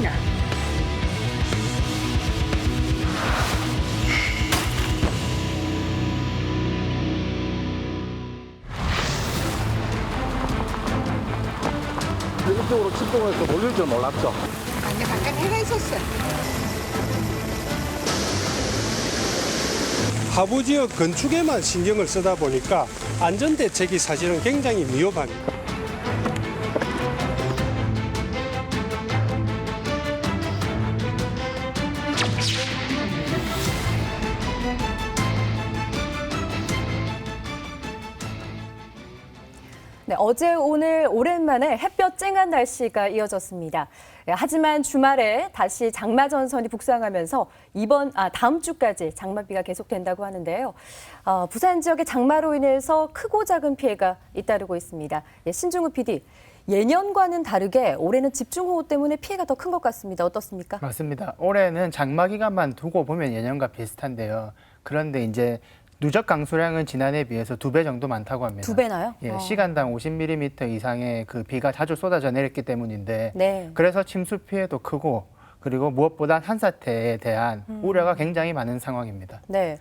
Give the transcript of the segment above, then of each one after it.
있냐? 이쪽으로 침공해서 몰릴 줄 몰랐죠. 아니, 잠깐 해가 있었어. 하부 지역 건축에만 신경을 쓰다 보니까 안전 대책이 사실은 굉장히 위험합니다. 네, 어제 오늘 오랜만에 햇볕 쨍한 날씨가 이어졌습니다. 하지만 주말에 다시 장마 전선이 북상하면서 다음 주까지 장마비가 계속된다고 하는데요. 부산 지역의 장마로 인해서 크고 작은 피해가 잇따르고 있습니다. 신중우 PD, 예년과는 다르게 올해는 집중호우 때문에 피해가 더 큰 것 같습니다. 어떻습니까? 맞습니다. 올해는 장마 기간만 두고 보면 예년과 비슷한데요. 그런데 이제 누적 강수량은 지난해에 비해서 2배 정도 많다고 합니다. 2배나요? 예, 시간당 50mm 이상의 그 비가 자주 쏟아져 내렸기 때문인데 네. 그래서 침수 피해도 크고 그리고 무엇보다 산사태에 대한 우려가 굉장히 많은 상황입니다. 네.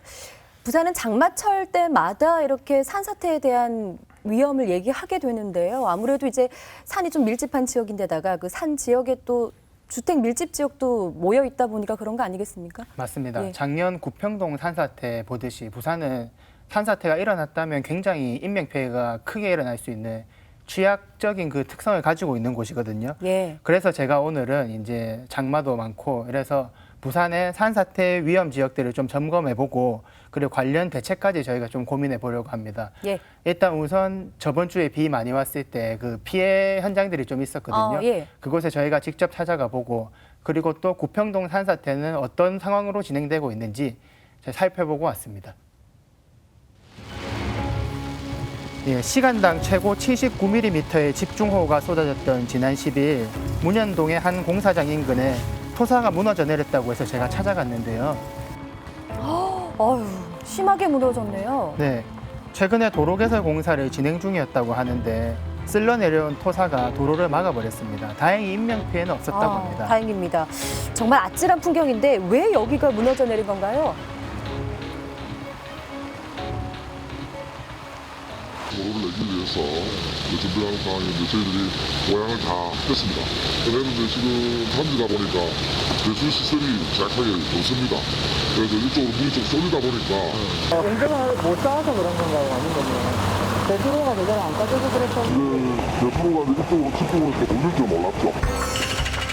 부산은 장마철 때마다 이렇게 산사태에 대한 위험을 얘기하게 되는데요. 아무래도 이제 산이 좀 밀집한 지역인데다가 그 산 지역에 또 주택 밀집 지역도 모여 있다 보니까 그런 거 아니겠습니까? 맞습니다. 예. 작년 구평동 산사태 보듯이 부산은 산사태가 일어났다면 굉장히 인명피해가 크게 일어날 수 있는 취약적인 그 특성을 가지고 있는 곳이거든요. 예. 그래서 제가 오늘은 이제 장마도 많고 이래서 부산의 산사태 위험 지역들을 좀 점검해보고 그리고 관련 대책까지 저희가 좀 고민해 보려고 합니다. 예. 일단 우선 저번 주에 비 많이 왔을 때 그 피해 현장들이 좀 있었거든요. 예. 그곳에 저희가 직접 찾아가 보고 그리고 또 구평동 산사태는 어떤 상황으로 진행되고 있는지 살펴보고 왔습니다. 예, 시간당 최고 79mm의 집중호우가 쏟아졌던 지난 10일 문현동의 한 공사장 인근에 토사가 무너져 내렸다고 해서 제가 찾아갔는데요. 어휴, 심하게 무너졌네요. 네, 최근에 도로 개설 공사를 진행 중이었다고 하는데 쓸려 내려온 토사가 도로를 막아버렸습니다. 다행히 인명 피해는 없었다고 합니다. 다행입니다. 정말 아찔한 풍경인데 왜 여기가 무너져 내린 건가요? 도로를 내기 위해서 준비하는 상황인데 저희들이 모양을 다 했습니다. 그런데 지금 밤이다 보니까 배수 시설이 정확하게 없습니다. 그래서 이쪽으로 물이 좀 쏠리다 보니까 공정을 못 쌓아서 그런 건가요? 아니면 배수로가 제대로 안 까져서 그랬어? 지금 배수로가 이쪽으로 집중으로 이렇게 돌릴 줄 몰랐죠.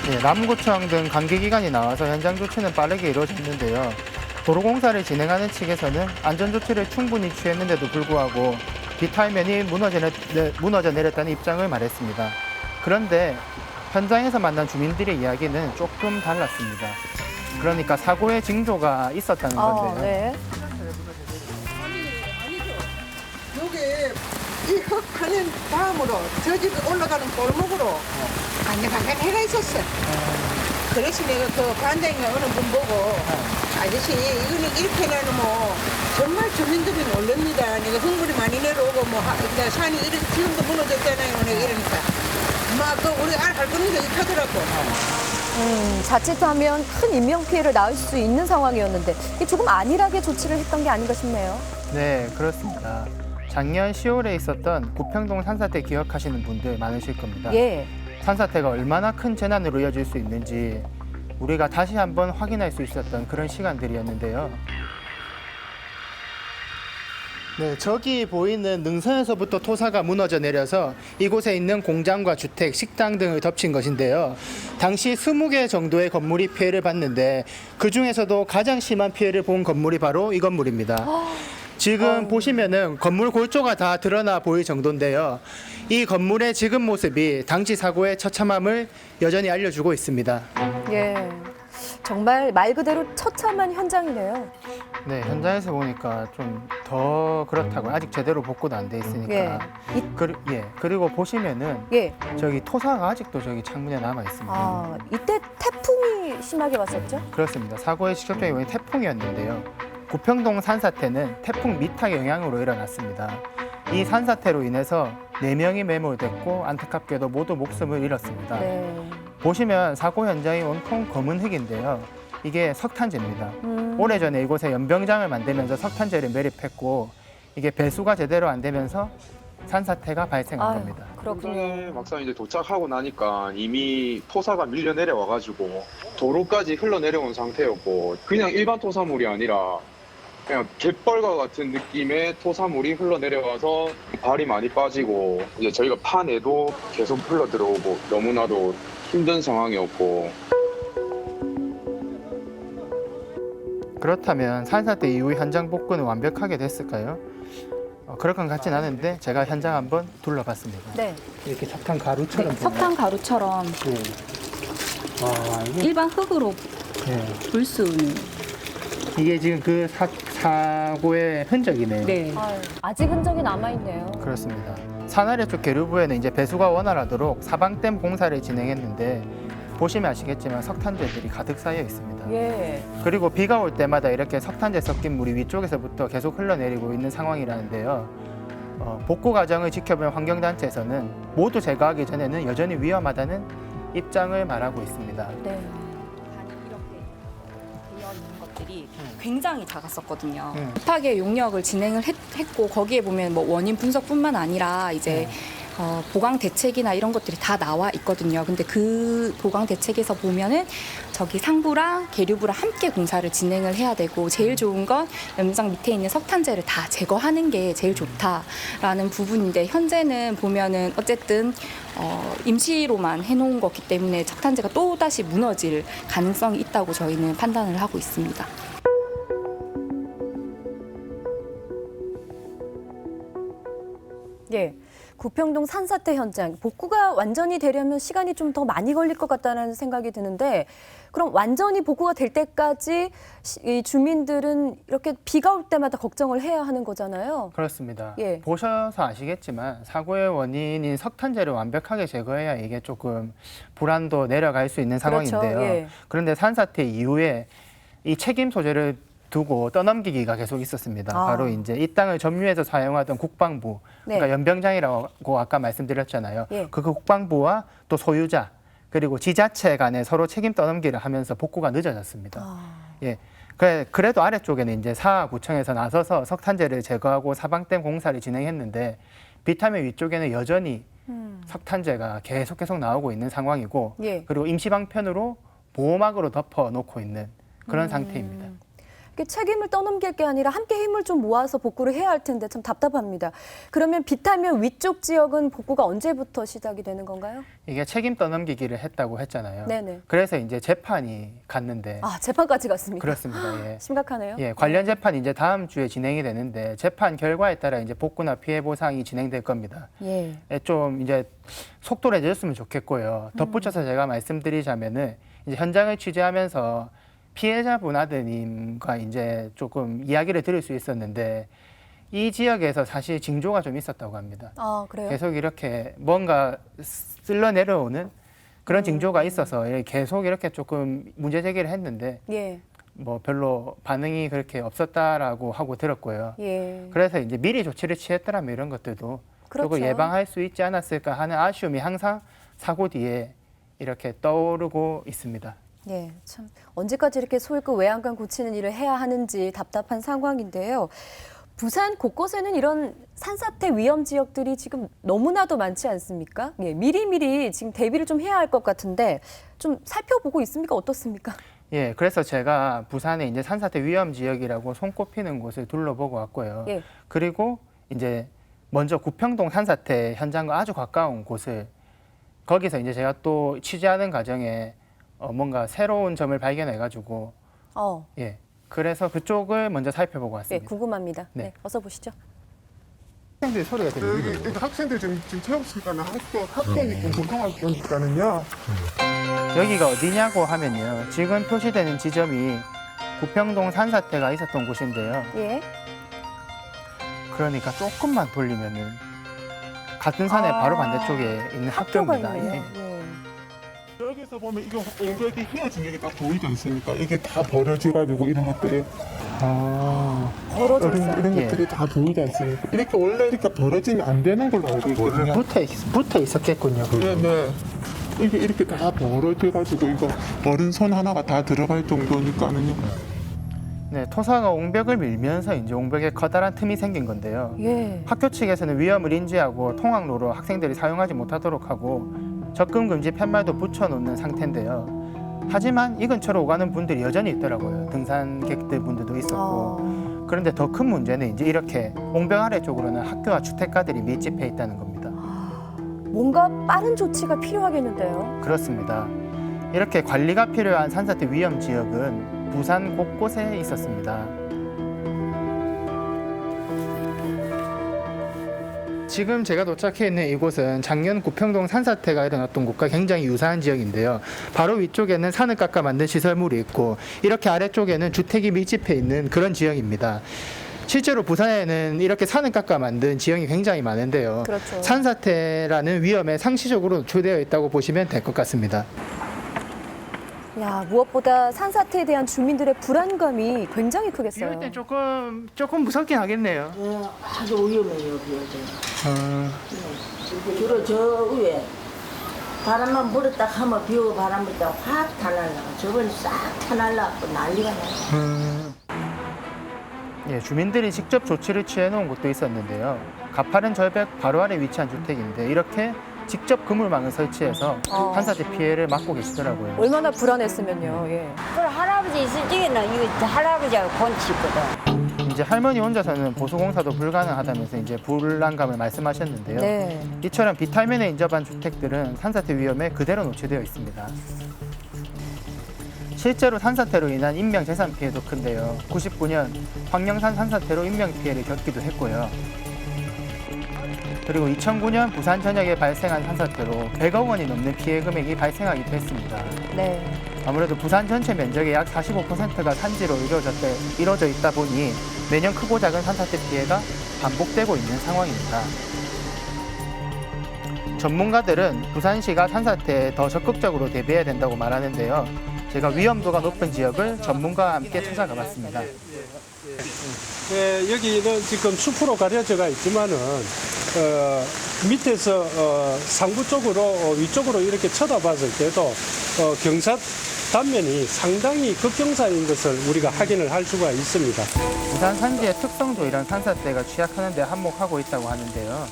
네, 남구청 등 관계기관이 나와서 현장 조치는 빠르게 이루어졌는데요. 도로공사를 진행하는 측에서는 안전조치를 충분히 취했는데도 불구하고 비탈면이 무너져 내렸다는 입장을 말했습니다. 그런데 현장에서 만난 주민들의 이야기는 조금 달랐습니다. 그러니까 사고의 징조가 있었다는 건데요. 네. 여기 이 흙 파는 다음으로 저 집 올라가는 골목으로 아니, 잠깐 해가 있었어. 그래서 내가 그 반장이가 어느 분 보고 아저씨 이거는 이렇게 나누면 정말 주민들이 놀랍니다. 내가 흥분이 많이 내려오고 이제 산이 지금도 무너졌잖아요. 내가 이러니까 막 우리 할 겁니다 이렇게 하더라고. 자칫하면 큰 인명 피해를 낳을 수 있는 상황이었는데 이게 조금 안일하게 조치를 했던 게 아닌가 싶네요. 네, 그렇습니다. 작년 10월에 있었던 구평동 산사태 기억하시는 분들 많으실 겁니다. 예. 산사태가 얼마나 큰 재난으로 이어질 수 있는지 우리가 다시 한번 확인할 수 있었던 그런 시간들이었는데요. 네, 저기 보이는 능선에서부터 토사가 무너져 내려서 이곳에 있는 공장과 주택, 식당 등을 덮친 것인데요. 당시 20개 정도의 건물이 피해를 봤는데 그중에서도 가장 심한 피해를 본 건물이 바로 이 건물입니다. 지금 보시면은 건물 골조가 다 드러나 보일 정도인데요. 이 건물의 지금 모습이 당시 사고의 처참함을 여전히 알려주고 있습니다. 예. 정말 말 그대로 처참한 현장이네요. 네, 현장에서 보니까 좀 더 그렇다고 아직 제대로 복구도 안 돼 있으니까. 예. 그리고 보시면은 예. 저기 토사가 아직도 저기 창문에 남아 있습니다. 이때 태풍이 심하게 왔었죠? 그렇습니다. 사고의 직접적인 원인이 태풍이었는데요. 구평동 산사태는 태풍 미탁 영향으로 일어났습니다. 이 산사태로 인해서 4명이 매몰됐고 안타깝게도 모두 목숨을 잃었습니다. 네. 보시면 사고 현장이 온통 검은 흙인데요. 이게 석탄재입니다. 오래전에 이곳에 연병장을 만들면서 석탄재를 매립했고 이게 배수가 제대로 안 되면서 산사태가 발생한 아유, 겁니다. 그렇군요. 현장에 막상 이제 도착하고 나니까 이미 토사가 밀려 내려와가지고 도로까지 흘러내려온 상태였고 그냥 일반 토사물이 아니라 그냥 갯벌과 같은 느낌의 토사물이 흘러내려와서 발이 많이 빠지고 이제 저희가 파내도 계속 흘러 들어오고 너무나도 힘든 상황이었고 그렇다면 산사태 이후 현장 복구는 완벽하게 됐을까요? 그럴 것 같진 않은데 제가 현장 한번 둘러봤습니다. 네. 이렇게 석탄 가루처럼 석탄 가루처럼 이게, 일반 흙으로 볼 수는. 이게 지금 그 사고의 흔적이네요. 네. 아유, 아직 흔적이 남아있네요. 그렇습니다. 산아래 쪽 계류부에는 이제 배수가 원활하도록 사방댐 공사를 진행했는데 보시면 아시겠지만 석탄재들이 가득 쌓여 있습니다. 예. 그리고 비가 올 때마다 이렇게 석탄재 섞인 물이 위쪽에서부터 계속 흘러내리고 있는 상황이라는데요. 복구 과정을 지켜본 환경단체에서는 모두 제거하기 전에는 여전히 위험하다는 입장을 말하고 있습니다. 네. 것들이 굉장히 작았었거든요. 급하게 용역을 진행을 했고 거기에 보면 뭐 원인 분석뿐만 아니라 이제 보강 대책이나 이런 것들이 다 나와 있거든요. 근데 그 보강 대책에서 보면은 저기 상부랑 계류부랑 함께 공사를 진행을 해야 되고 제일 좋은 건 연장 밑에 있는 석탄재를 다 제거하는 게 제일 좋다라는 부분인데 현재는 보면은 어쨌든 임시로만 해놓은 거기 때문에 석탄재가 또 다시 무너질 가능성이 있다고 저희는 판단을 하고 있습니다. 예. 구평동 산사태 현장 복구가 완전히 되려면 시간이 좀 더 많이 걸릴 것 같다는 생각이 드는데 그럼 완전히 복구가 될 때까지 이 주민들은 이렇게 비가 올 때마다 걱정을 해야 하는 거잖아요. 그렇습니다. 예. 보셔서 아시겠지만 사고의 원인인 석탄재를 완벽하게 제거해야 이게 조금 불안도 내려갈 수 있는 상황인데요. 그렇죠. 예. 그런데 산사태 이후에 이 책임 소재를 두고 떠넘기기가 계속 있었습니다. 아. 바로 이제 이 땅을 점유해서 사용하던 국방부, 네. 그러니까 연병장이라고 아까 말씀드렸잖아요. 예. 그 국방부와 또 소유자 그리고 지자체 간에 서로 책임 떠넘기를 하면서 복구가 늦어졌습니다. 예. 그래도 아래쪽에는 이제 사구청에서 나서서 석탄재를 제거하고 사방댐 공사를 진행했는데 비타민 위쪽에는 여전히 석탄재가 계속 나오고 있는 상황이고 예. 그리고 임시방편으로 보호막으로 덮어놓고 있는 그런 상태입니다. 이게 책임을 떠넘길 게 아니라 함께 힘을 좀 모아서 복구를 해야 할 텐데 참 답답합니다. 그러면 비타민 위쪽 지역은 복구가 언제부터 시작이 되는 건가요? 이게 책임 떠넘기기를 했다고 했잖아요. 네네. 그래서 이제 재판이 갔는데 아, 재판까지 갔습니까? 그렇습니다. 예. 심각하네요. 예, 관련 재판이 이제 다음 주에 진행이 되는데 재판 결과에 따라 이제 복구나 피해 보상이 진행될 겁니다. 예. 예, 좀 이제 속도를 내줬으면 좋겠고요. 덧붙여서 제가 말씀드리자면은 이제 현장을 취재하면서 피해자분 아드님과 이제 조금 이야기를 들을 수 있었는데 이 지역에서 사실 징조가 좀 있었다고 합니다. 아, 그래요? 계속 이렇게 뭔가 쓸려 내려오는 그런 징조가 있어서 계속 이렇게 조금 문제 제기를 했는데 예. 뭐 별로 반응이 그렇게 없었다라고 하고 들었고요. 예. 그래서 이제 미리 조치를 취했더라면 이런 것들도 그렇죠. 조금 예방할 수 있지 않았을까 하는 아쉬움이 항상 사고 뒤에 이렇게 떠오르고 있습니다. 예, 참 언제까지 이렇게 소일급 외양간 고치는 일을 해야 하는지 답답한 상황인데요. 부산 곳곳에는 이런 산사태 위험 지역들이 지금 너무나도 많지 않습니까? 예, 미리미리 지금 대비를 좀 해야 할 것 같은데 좀 살펴보고 있습니까? 어떻습니까? 예, 그래서 제가 부산에 이제 산사태 위험 지역이라고 손꼽히는 곳을 둘러보고 왔고요. 예. 그리고 이제 먼저 구평동 산사태 현장과 아주 가까운 곳을 거기서 이제 제가 또 취재하는 과정에 뭔가 새로운 점을 발견해가지고 예, 그래서 그쪽을 먼저 살펴보고 예, 왔습니다. 궁금합니다. 네. 네. 어서 보시죠. 학생들 소리가 들리네요. 여기 학생들 지금 체육 시간에 학교에 있고 고등학교니까는요. 여기가 어디냐고 하면요. 지금 표시되는 지점이 구평동 산사태가 있었던 곳인데요. 예. 그러니까 조금만 돌리면은 같은 산의 바로 반대쪽에 있는 학교가 학교입니다. 있네요. 예. 예. 여기서 보면 이게 옹벽이 휘어진 게 딱 보이지 않습니까? 이게 다 버려져가지고 이런 것들이 벌어져 있어요. 이런 예. 것들이 다 보이지 않습니까? 이렇게 원래 이렇게 벌어지면 안 되는 걸로 알고 있거든요. 붙어 있었겠군요. 네. 이게 이렇게 다 벌어져가지고 이거 어른손 하나가 다 들어갈 정도니까는요. 네, 토사가 옹벽을 밀면서 이제 옹벽에 커다란 틈이 생긴 건데요. 예. 학교 측에서는 위험을 인지하고 통학로로 학생들이 사용하지 못하도록 하고 접근 금지 팻말도 붙여놓는 상태인데요. 하지만 이 근처로 오가는 분들이 여전히 있더라고요. 등산객들 분들도 있었고. 그런데 더 큰 문제는 이제 이렇게 옹벽 아래쪽으로는 학교와 주택가들이 밀집해 있다는 겁니다. 뭔가 빠른 조치가 필요하겠는데요. 그렇습니다. 이렇게 관리가 필요한 산사태 위험 지역은 부산 곳곳에 있었습니다. 지금 제가 도착해 있는 이곳은 작년 구평동 산사태가 일어났던 곳과 굉장히 유사한 지역인데요. 바로 위쪽에는 산을 깎아 만든 시설물이 있고 이렇게 아래쪽에는 주택이 밀집해 있는 그런 지역입니다. 실제로 부산에는 이렇게 산을 깎아 만든 지형이 굉장히 많은데요. 그렇죠. 산사태라는 위험에 상시적으로 노출되어 있다고 보시면 될 것 같습니다. 야, 무엇보다 산사태에 대한 주민들의 불안감이 굉장히 크겠어요. 이럴 때 조금 무섭긴 하겠네요. 아주 위험해요, 여기. 주로 저 위에 바람만 불었다 하면 비 오고 바람 불다 확 타날라가 저번에 싹 타날라고 난리가 나요. 예, 주민들이 직접 조치를 취해 놓은 곳도 있었는데요. 가파른 절벽 바로 아래 위치한 주택인데 이렇게 직접 그물망을 설치해서 산사태 피해를 막고 계시더라고요. 얼마나 불안했으면요. 예. 그 할아버지 있을 적에는 이거 할아버지하고 건치 있거든. 이제 할머니 혼자서는 보수공사도 불가능하다면서 이제 불안감을 말씀하셨는데요. 네. 이처럼 비탈면에 인접한 주택들은 산사태 위험에 그대로 노출되어 있습니다. 실제로 산사태로 인한 인명 재산 피해도 큰데요. 99년 황령산 산사태로 인명 피해를 겪기도 했고요. 그리고 2009년 부산 전역에 발생한 산사태로 100억 원이 넘는 피해 금액이 발생하기도 했습니다. 네. 아무래도 부산 전체 면적의 약 45%가 산지로 이루어져 있다 보니 매년 크고 작은 산사태 피해가 반복되고 있는 상황입니다. 전문가들은 부산시가 산사태에 더 적극적으로 대비해야 된다고 말하는데요. 제가 위험도가 높은 지역을 전문가와 함께 찾아가 봤습니다. 네, 여기는 지금 숲으로 가려져가 있지만은 밑에서 상부 쪽으로 위쪽으로 이렇게 쳐다봤을 때도 경사 단면이 상당히 급경사인 것을 우리가 확인을 할 수가 있습니다. 부산 산지의 특성도 이런 산사태가 취약하는 데 한몫하고 있다고 하는데요.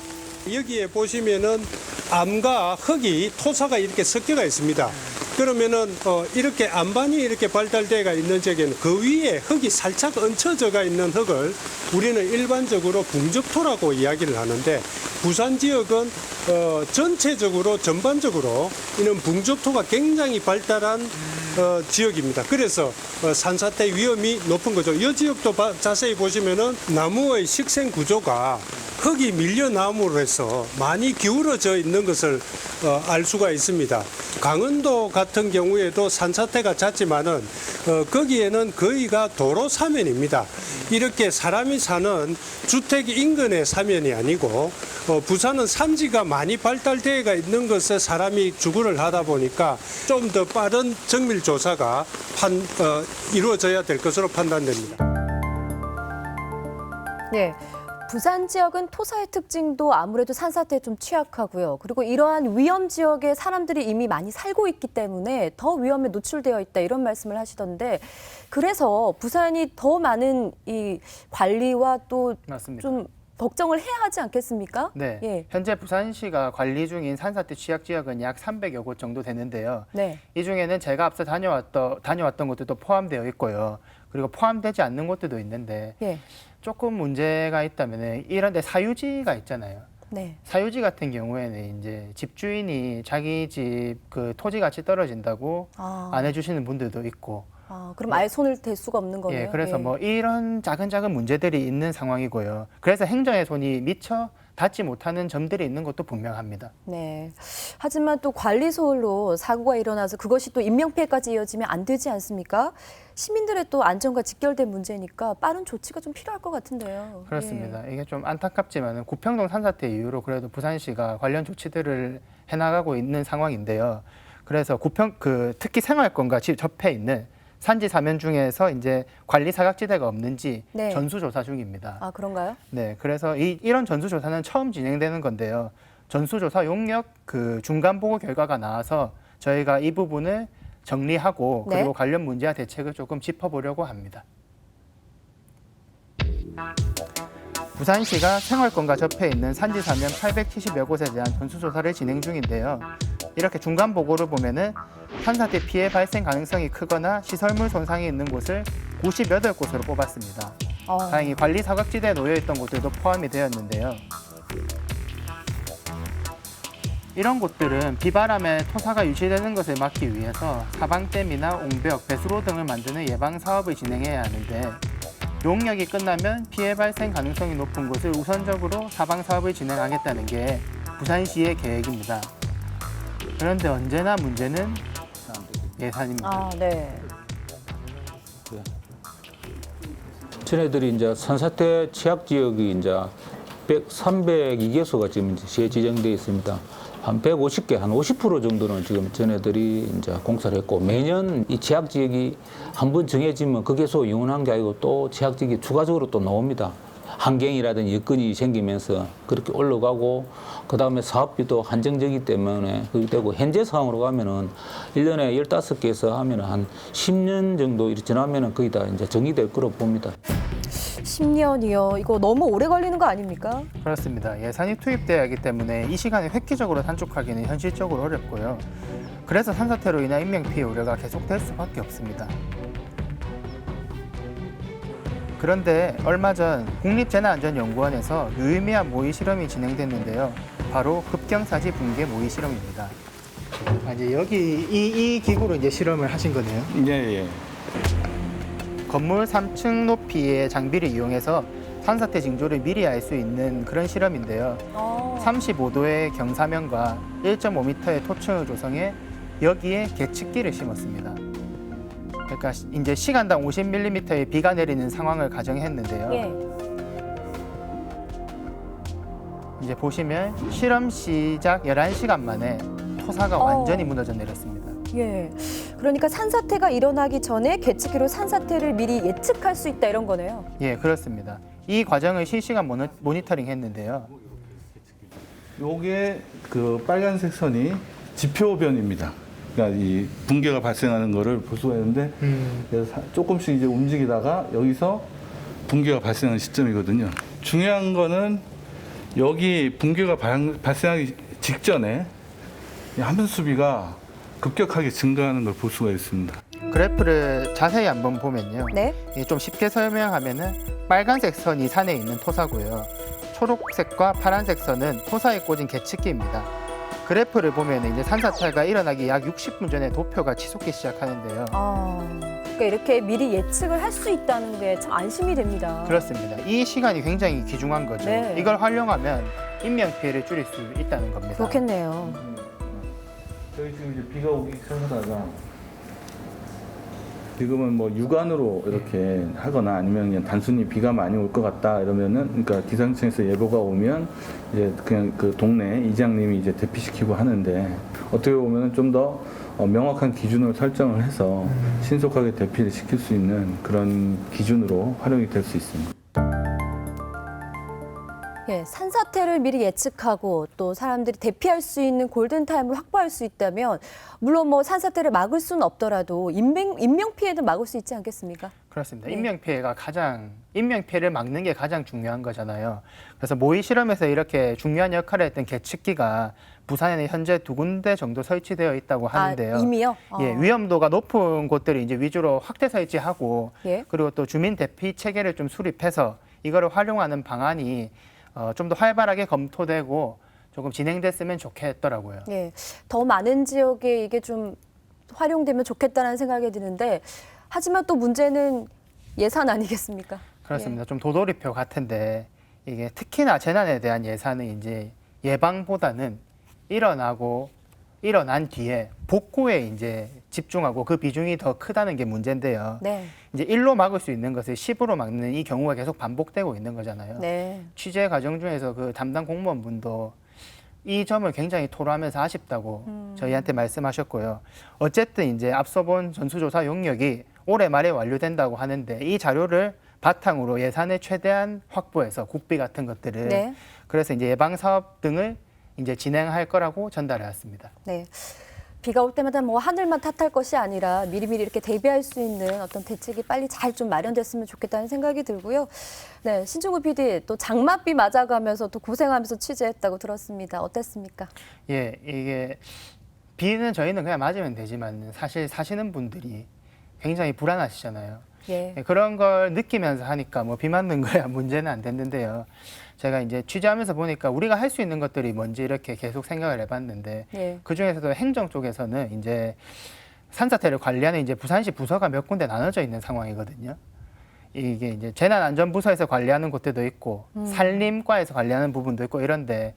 여기에 보시면은 암과 흙이 토사가 이렇게 섞여가 있습니다. 그러면은 이렇게 암반이 이렇게 발달되어 있는 지역에는 그 위에 흙이 살짝 얹혀져가 있는 흙을 우리는 일반적으로 붕적토라고 이야기를 하는데 부산 지역은 전체적으로 전반적으로 이는 붕적토가 굉장히 발달한 지역입니다. 그래서 산사태 위험이 높은 거죠. 이 지역도 자세히 보시면은 나무의 식생 구조가 흙이 밀려남으로 해서 많이 기울어져 있는 것을 알 수가 있습니다. 강원도 같은 경우에도 산사태가 잦지만은 거기에는 거의가 도로 사면입니다. 이렇게 사람이 사는 주택 인근의 사면이 아니고 부산은 산지가 많이 발달되어 있는 것에 사람이 주거를 하다 보니까 좀 더 빠른 정밀 조사가 이루어져야 될 것으로 판단됩니다. 네. 부산 지역은 토사의 특징도 아무래도 산사태에 좀 취약하고요. 그리고 이러한 위험 지역에 사람들이 이미 많이 살고 있기 때문에 더 위험에 노출되어 있다 이런 말씀을 하시던데 그래서 부산이 더 많은 이 관리와 또 좀 걱정을 해야 하지 않겠습니까? 네. 예. 현재 부산시가 관리 중인 산사태 취약 지역은 약 300여 곳 정도 되는데요. 네. 이 중에는 제가 앞서 다녀왔던 곳들도 포함되어 있고요. 그리고 포함되지 않는 곳들도 있는데 예. 조금 문제가 있다면 이런 데 사유지가 있잖아요. 네. 사유지 같은 경우에는 이제 집주인이 자기 집 그 토지 가치 떨어진다고 안 해주시는 분들도 있고. 그럼 아예 손을 댈 수가 없는 거네요. 예, 그래서 뭐 이런 작은 문제들이 있는 상황이고요. 그래서 행정의 손이 미처 닿지 못하는 점들이 있는 것도 분명합니다. 네. 하지만 또 관리 소홀로 사고가 일어나서 그것이 또 인명피해까지 이어지면 안 되지 않습니까? 시민들의 또 안전과 직결된 문제니까 빠른 조치가 좀 필요할 것 같은데요. 그렇습니다. 이게 좀 안타깝지만 구평동 산사태 이후로 그래도 부산시가 관련 조치들을 해나가고 있는 상황인데요. 그래서 특히 생활권과 집 접해 있는 산지 사면 중에서 이제 관리 사각지대가 없는지 네. 전수조사 중입니다. 아, 그런가요? 네, 그래서 이런 전수조사는 처음 진행되는 건데요. 전수조사 용역 그 중간 보고 결과가 나와서 저희가 이 부분을 정리하고 네. 그리고 관련 문제와 대책을 조금 짚어보려고 합니다. 부산시가 생활권과 접해 있는 산지 사면 870여 곳에 대한 전수조사를 진행 중인데요. 이렇게 중간 보고를 보면은 산사태 피해 발생 가능성이 크거나 시설물 손상이 있는 곳을 98곳으로 뽑았습니다. 다행히 관리 사각지대에 놓여 있던 곳들도 포함이 되었는데요. 이런 곳들은 비바람에 토사가 유실되는 것을 막기 위해서 사방댐이나 옹벽, 배수로 등을 만드는 예방 사업을 진행해야 하는데 용역이 끝나면 피해 발생 가능성이 높은 곳을 우선적으로 사방 사업을 진행하겠다는 게 부산시의 계획입니다. 그런데 언제나 문제는 예산입니다. 아, 네. 전해들이 이제 산사태 취약 지역이 이제 302개소가 지금 이제 시에 지정되어 있습니다. 한 150개, 한 50% 정도는 지금 전해들이 이제 공사를 했고 매년 이 취약 지역이 한 번 정해지면 그 개소 이용한 게 아니고 또 취약 지역이 추가적으로 또 나옵니다. 환경이라든지 여건이 생기면서 그렇게 올라가고 그다음에 사업비도 한정적이기 때문에 그렇게 되고 현재 상황으로 가면은 1년에 15개에서 하면은 한 10년 정도 이렇게 지나면은 거의 다 이제 정리될 거로 봅니다. 10년이요. 이거 너무 오래 걸리는 거 아닙니까? 그렇습니다. 예산이 투입돼야 하기 때문에 이 시간에 획기적으로 단축하기는 현실적으로 어렵고요. 그래서 산사태로 인한 인명피해 우려가 계속될 수밖에 없습니다. 그런데 얼마 전 국립재난안전연구원에서 유의미한 모의 실험이 진행됐는데요. 바로 급경사지 붕괴 모의 실험입니다. 이제 여기 이 기구로 이제 실험을 하신 거네요. 예. 건물 3층 높이의 장비를 이용해서 산사태 징조를 미리 알 수 있는 그런 실험인데요. 35도의 경사면과 1.5m의 토층을 조성해 여기에 계측기를 심었습니다. 그러니까 이제 시간당 50mm의 비가 내리는 상황을 가정했는데요. 예. 이제 보시면 실험 시작 11시간 만에 토사가 완전히 무너져 내렸습니다. 예. 그러니까 산사태가 일어나기 전에 계측기로 산사태를 미리 예측할 수 있다 이런 거네요. 예, 그렇습니다. 이 과정을 실시간 모니터링 했는데요. 요게 그 빨간색 선이 지표변입니다. 그러니까 이 붕괴가 발생하는 거를 볼 수가 있는데 그래서 조금씩 이제 움직이다가 여기서 붕괴가 발생하는 시점이거든요. 중요한 거는 여기 붕괴가 발생하기 직전에 이 하면 수비가 급격하게 증가하는 걸 볼 수가 있습니다. 그래프를 자세히 한번 보면요. 네. 좀 쉽게 설명하면은 빨간색 선이 산에 있는 토사고요. 초록색과 파란색 선은 토사에 꽂은 계측기입니다. 그래프를 보면 이제 산사태가 일어나기 약 60분 전에 도표가 치솟기 시작하는데요. 그러니까 이렇게 미리 예측을 할 수 있다는 게 참 안심이 됩니다. 그렇습니다. 이 시간이 굉장히 귀중한 거죠. 네. 이걸 활용하면 인명 피해를 줄일 수 있다는 겁니다. 그렇겠네요. 저희 지금 이제 비가 오기 시작하다가 지금은 뭐 육안으로 이렇게 하거나 아니면 그냥 단순히 비가 많이 올 것 같다 이러면은 그러니까 기상청에서 예보가 오면 이제 그냥 그 동네 이장님이 이제 대피시키고 하는데 어떻게 보면은 좀 더 명확한 기준을 설정을 해서 신속하게 대피를 시킬 수 있는 그런 기준으로 활용이 될 수 있습니다. 예, 산사태를 미리 예측하고 또 사람들이 대피할 수 있는 골든타임을 확보할 수 있다면 물론 뭐 산사태를 막을 수는 없더라도 인명 피해는 막을 수 있지 않겠습니까? 그렇습니다. 네. 인명 피해를 막는 게 가장 중요한 거잖아요. 그래서 모의 실험에서 이렇게 중요한 역할을 했던 계측기가 부산에는 현재 2군데 정도 설치되어 있다고 하는데요. 이미요? 예, 위험도가 높은 곳들을 이제 위주로 확대 설치하고 예. 그리고 또 주민 대피 체계를 좀 수립해서 이거를 활용하는 방안이 좀 더 활발하게 검토되고 조금 진행됐으면 좋겠더라고요. 예, 더 많은 지역에 이게 좀 활용되면 좋겠다는 생각이 드는데 하지만 또 문제는 예산 아니겠습니까? 그렇습니다. 좀 도돌이표 같은데 이게 특히나 재난에 대한 예산은 이제 예방보다는 일어난 뒤에 복구에 이제 집중하고 그 비중이 더 크다는 게 문제인데요. 네. 이제 1로 막을 수 있는 것을 10으로 막는 이 경우가 계속 반복되고 있는 거잖아요. 네. 취재 과정 중에서 그 담당 공무원분도 이 점을 굉장히 토로하면서 아쉽다고 저희한테 말씀하셨고요. 어쨌든 이제 앞서 본 전수조사 용역이 올해 말에 완료된다고 하는데 이 자료를 바탕으로 예산을 최대한 확보해서 국비 같은 것들을 그래서 이제 예방 사업 등을 이제 진행할 거라고 전달해 왔습니다. 네. 비가 올 때마다 뭐 하늘만 탓할 것이 아니라 미리미리 이렇게 대비할 수 있는 어떤 대책이 빨리 잘 좀 마련됐으면 좋겠다는 생각이 들고요. 네, 신중구 PD 또 장맛비 맞아가면서 또 고생하면서 취재했다고 들었습니다. 어땠습니까? 예, 이게 비는 저희는 그냥 맞으면 되지만 사실 사시는 분들이 굉장히 불안하시잖아요. 예. 그런 걸 느끼면서 하니까 뭐 비 맞는 거야 문제는 안 됐는데요. 제가 이제 취재하면서 보니까 우리가 할 수 있는 것들이 뭔지 이렇게 계속 생각을 해봤는데 예. 그 중에서도 행정 쪽에서는 이제 산사태를 관리하는 이제 부산시 부서가 몇 군데 나눠져 있는 상황이거든요. 이게 이제 재난안전부서에서 관리하는 곳들도 있고 산림과에서 관리하는 부분도 있고 이런데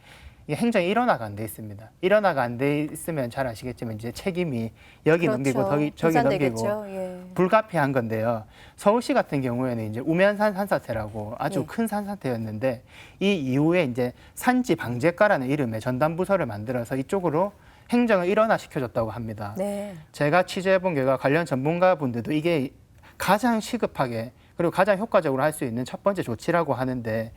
이게 행정이 일원화가 안 돼 있습니다. 일원화가 안 돼 있으면 잘 아시겠지만 이제 책임이 여기 그렇죠. 넘기고 저기 넘기고 분산되겠죠. 예. 불가피한 건데요. 서울시 같은 경우에는 이제 우면산 산사태라고 아주 예. 큰 산사태였는데 이 이후에 이제 산지 방재과라는 이름의 전담 부서를 만들어서 이쪽으로 행정을 일원화 시켜줬다고 합니다. 네. 제가 취재해본 결과 관련 전문가분들도 이게 가장 시급하게 그리고 가장 효과적으로 할 수 있는 첫 번째 조치라고 하는데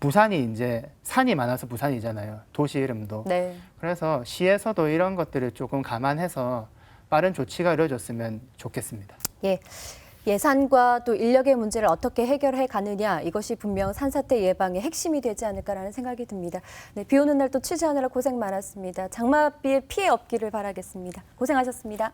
부산이 이제 산이 많아서 부산이잖아요. 도시 이름도. 네. 그래서 시에서도 이런 것들을 조금 감안해서 빠른 조치가 이루어졌으면 좋겠습니다. 예. 예산과 또 인력의 문제를 어떻게 해결해 가느냐 이것이 분명 산사태 예방의 핵심이 되지 않을까라는 생각이 듭니다. 네, 비 오는 날 또 취재하느라 고생 많았습니다. 장맛비에 피해 없기를 바라겠습니다. 고생하셨습니다.